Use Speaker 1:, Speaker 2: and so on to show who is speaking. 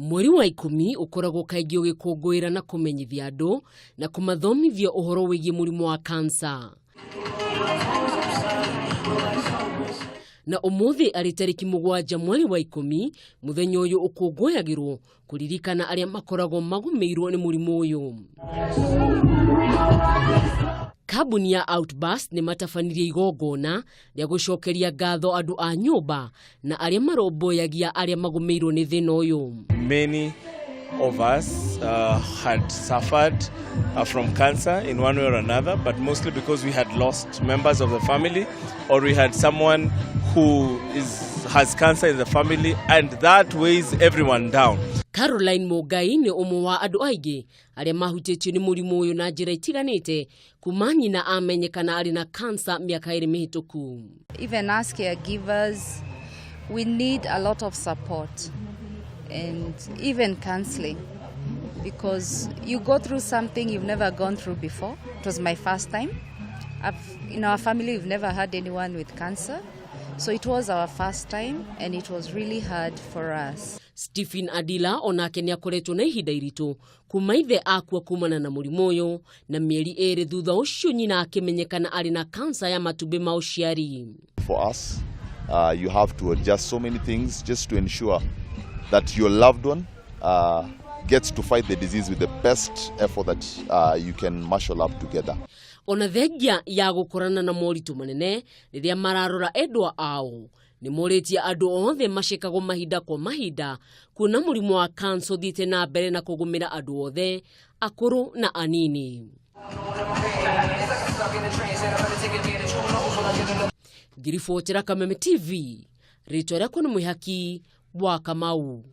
Speaker 1: Mweri wa 10 ukoragwo kaingĩ ũgĩkũngũĩra na kũmenyithia andũ na kũmathomithia ũhoro wĩgiĩ mũrimũ wa kansa. Na ũmũthĩ arĩ tarĩki 7 mweri wa 10 mũthenya ũyũ ũkũngũyagĩrwo kũririkana arĩa makoragwo magũmĩirwo nĩ mũrimũ ũyũ. Kambuni ya Outburst nĩ matabanirie igongona rĩa gũcokeria ngatho andũ a nyũmba na arĩa marũmbũyagia arĩa magũmĩirwo nĩ thĩna ũyũ.
Speaker 2: Many of us had suffered from cancer in one way or another, but mostly because we had lost members of the family or we had someone who has cancer in the family, and that weighs everyone down.
Speaker 1: Caroline Mogai nĩ ũmwe wa andũ aingĩ arĩa mahutĩtio nĩ mũrimũ ũyũ na njĩra itiganĩte kuma nyina amenyekana arĩ na cancer mĩaka 2 mĩhĩtũku.
Speaker 3: Even as caregivers, we need a lot of support and even counseling, because you go through something you've never gone through before. It was my first time. In our family, we've never had anyone with cancer. So it was our first time and it was really hard for us.
Speaker 1: Stephen Adila onake nĩ akoretwo na ihinda iritũ kuma ithe akua kumana na mũrimũ ũyũ na mĩeri 2 thutha ũcio nyina akĩmenyekana arĩ na kansa ya matumbĩ ma ũciari.
Speaker 4: For us, you have to adjust so many things just to ensure that your loved one gets to fight the disease with the best effort that you can marshal up together.
Speaker 1: Ona thengia ya gũkorana na moritũ manene rĩrĩa mararora endwa ao nĩ morĩtie andũ othe macekagwo mahinda kwa mahinda kuona mũrimũ wa kansa ũthiĩte na mbere na kũgũmĩra andũ othe akũrũ na anini. Ngiribotera Kameme TV, rĩtwa rĩakwa nĩ Mwĩhaki wa Kamau.